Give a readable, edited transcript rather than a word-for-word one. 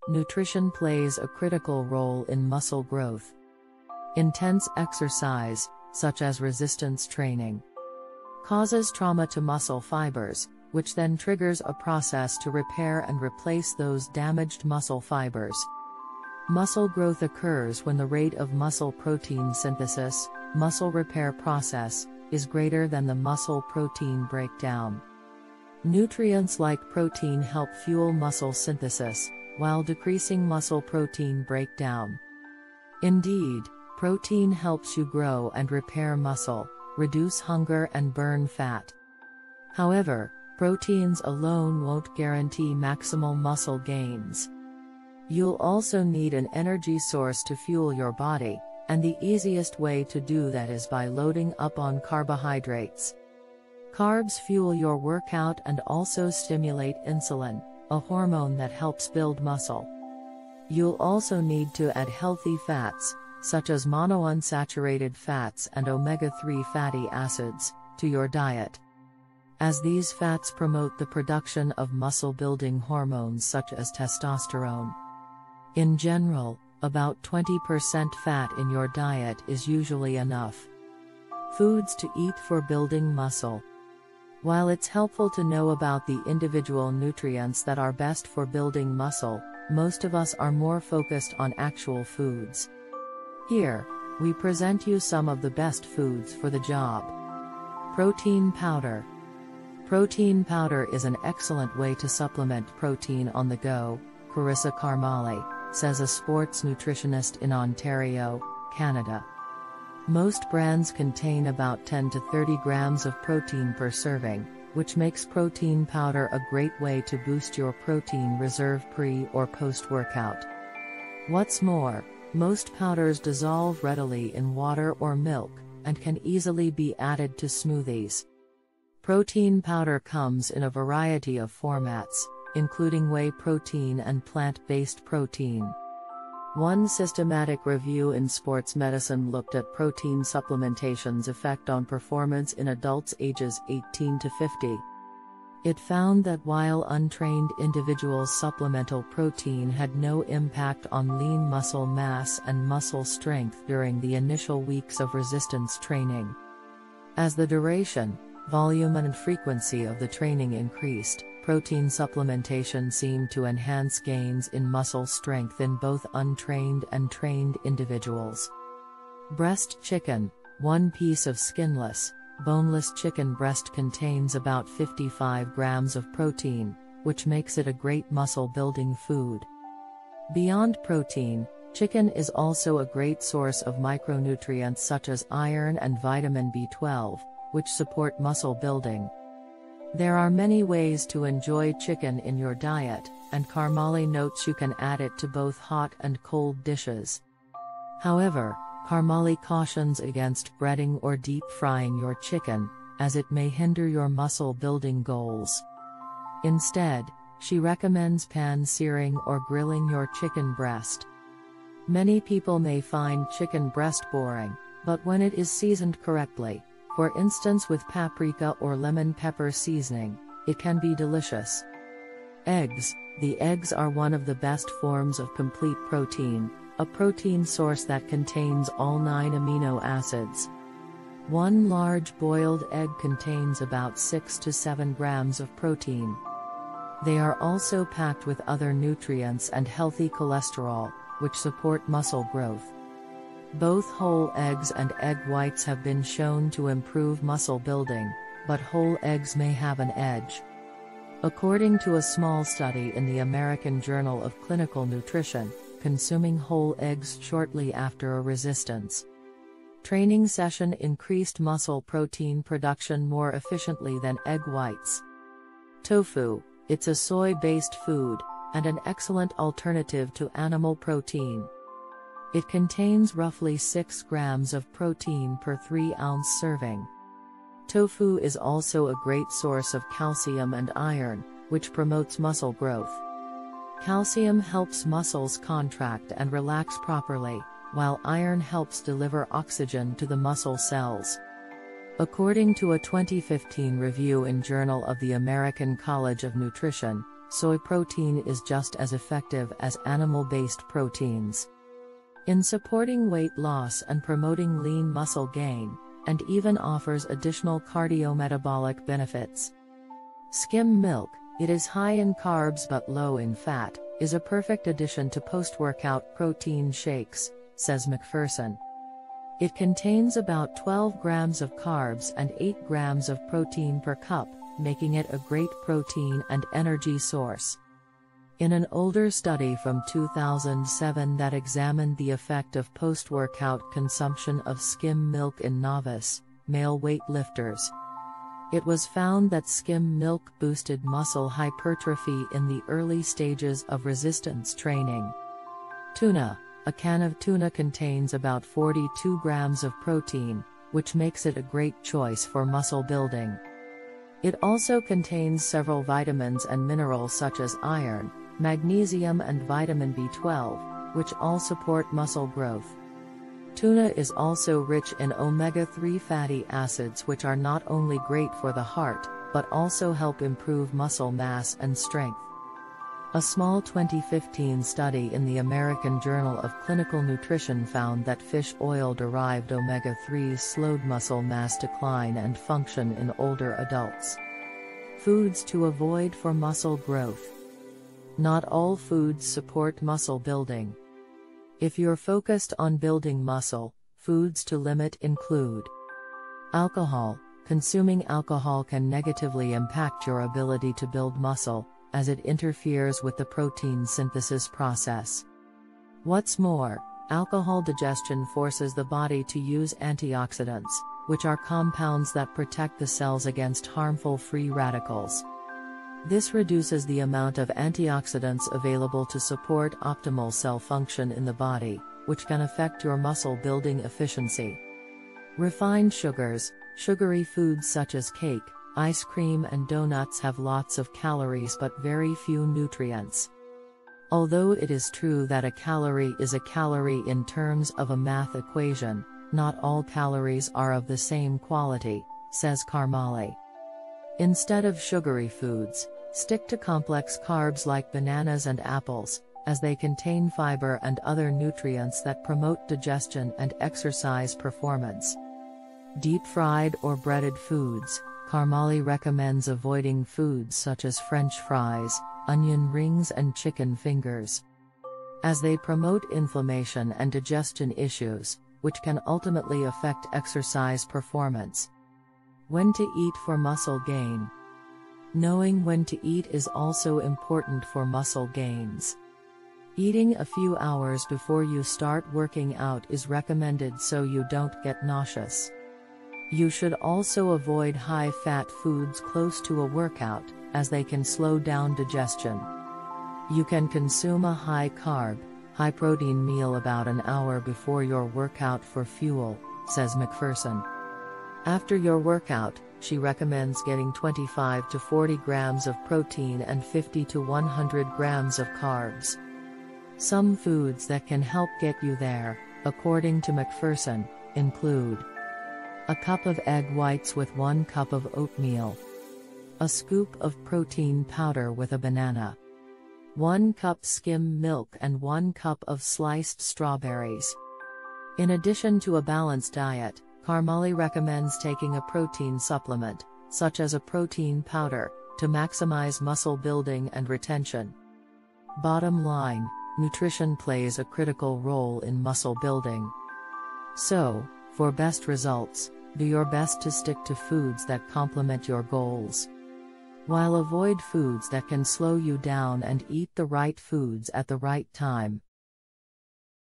nutrition plays a critical role in muscle growth. Intense exercise, such as resistance training, causes trauma to muscle fibers, which then triggers a process to repair and replace those damaged muscle fibers. Muscle growth occurs when the rate of muscle protein synthesis, muscle repair process, is greater than the muscle protein breakdown. Nutrients like protein help fuel muscle synthesis, while decreasing muscle protein breakdown. Indeed, protein helps you grow and repair muscle, reduce hunger and burn fat. However, proteins alone won't guarantee maximal muscle gains. You'll also need an energy source to fuel your body, and the easiest way to do that is by loading up on carbohydrates. Carbs fuel your workout and also stimulate insulin, a hormone that helps build muscle. You'll also need to add healthy fats, such as monounsaturated fats and omega-3 fatty acids, to your diet, as these fats promote the production of muscle-building hormones such as testosterone. In general, about 20% fat in your diet is usually enough. Foods to eat for building muscle. While it's helpful to know about the individual nutrients that are best for building muscle, most of us are more focused on actual foods. Here, we present you some of the best foods for the job. Protein powder. Protein powder is an excellent way to supplement protein on the go, Carissa Carmali says a sports nutritionist in Ontario, Canada. Most brands contain about 10 to 30 grams of protein per serving, which makes protein powder a great way to boost your protein reserve pre- or post-workout. What's more, most powders dissolve readily in water or milk, and can easily be added to smoothies. Protein powder comes in a variety of formats, including whey protein and plant-based protein. One systematic review in sports medicine looked at protein supplementation's effect on performance in adults ages 18 to 50. It found that while untrained individuals' supplemental protein had no impact on lean muscle mass and muscle strength during the initial weeks of resistance training. As the duration, volume and frequency of the training increased, protein supplementation seemed to enhance gains in muscle strength in both untrained and trained individuals. Breast chicken. One piece of skinless, boneless chicken breast contains about 55 grams of protein, which makes it a great muscle-building food. Beyond protein, chicken is also a great source of micronutrients such as iron and vitamin B12, which support muscle building. There are many ways to enjoy chicken in your diet, and Carmali notes you can add it to both hot and cold dishes. However, Carmali cautions against breading or deep frying your chicken, as it may hinder your muscle building goals. Instead, she recommends pan-searing or grilling your chicken breast. Many people may find chicken breast boring, but when it is seasoned correctly, for instance with paprika or lemon pepper seasoning, it can be delicious. Eggs. The eggs are one of the best forms of complete protein, a protein source that contains all 9 amino acids. One large boiled egg contains about 6 to 7 grams of protein. They are also packed with other nutrients and healthy cholesterol, which support muscle growth. Both whole eggs and egg whites have been shown to improve muscle building, but whole eggs may have an edge. According to a small study in the American Journal of Clinical Nutrition, consuming whole eggs shortly after a resistance training session increased muscle protein production more efficiently than egg whites. Tofu. It's a soy-based food, and an excellent alternative to animal protein. It contains roughly 6 grams of protein per 3-ounce serving. Tofu is also a great source of calcium and iron, which promotes muscle growth. Calcium helps muscles contract and relax properly, while iron helps deliver oxygen to the muscle cells. According to a 2015 review in Journal of the American College of Nutrition, soy protein is just as effective as animal-based proteins in supporting weight loss and promoting lean muscle gain, and even offers additional cardiometabolic benefits. Skim milk, it is high in carbs but low in fat, is a perfect addition to post-workout protein shakes, says McPherson. It contains about 12 grams of carbs and 8 grams of protein per cup, making it a great protein and energy source. In an older study from 2007 that examined the effect of post-workout consumption of skim milk in novice, male weightlifters, it was found that skim milk boosted muscle hypertrophy in the early stages of resistance training. Tuna. A can of tuna contains about 42 grams of protein, which makes it a great choice for muscle building. It also contains several vitamins and minerals such as iron, magnesium and vitamin B12, which all support muscle growth. Tuna is also rich in omega-3 fatty acids, which are not only great for the heart, but also help improve muscle mass and strength. A small 2015 study in the American Journal of Clinical Nutrition found that fish oil-derived omega-3s slowed muscle mass decline and function in older adults. Foods to avoid for muscle growth. Not all foods support muscle building. If you're focused on building muscle, foods to limit include alcohol. Consuming alcohol can negatively impact your ability to build muscle, as it interferes with the protein synthesis process. What's more, alcohol digestion forces the body to use antioxidants, which are compounds that protect the cells against harmful free radicals. This reduces the amount of antioxidants available to support optimal cell function in the body, which can affect your muscle building efficiency. Refined sugars. Sugary foods such as cake, ice cream and donuts have lots of calories but very few nutrients. Although it is true that a calorie is a calorie in terms of a math equation, not all calories are of the same quality, says Karmali. Instead of sugary foods, stick to complex carbs like bananas and apples, as they contain fiber and other nutrients that promote digestion and exercise performance. Deep-fried or breaded foods. Karmali recommends avoiding foods such as French fries, onion rings and chicken fingers, as they promote inflammation and digestion issues, which can ultimately affect exercise performance. When to eat for muscle gain. Knowing when to eat is also important for muscle gains. Eating a few hours before you start working out is recommended so you don't get nauseous. You should also avoid high-fat foods close to a workout, as they can slow down digestion. You can consume a high-carb, high-protein meal about an hour before your workout for fuel, says McPherson. After your workout, she recommends getting 25 to 40 grams of protein and 50 to 100 grams of carbs. Some foods that can help get you there, according to McPherson, include a cup of egg whites with 1 cup of oatmeal, a scoop of protein powder with a banana, 1 cup skim milk and 1 cup of sliced strawberries. In addition to a balanced diet, Karmali recommends taking a protein supplement, such as a protein powder, to maximize muscle building and retention. Bottom line, nutrition plays a critical role in muscle building. So, for best results, do your best to stick to foods that complement your goals, while avoid foods that can slow you down, and eat the right foods at the right time.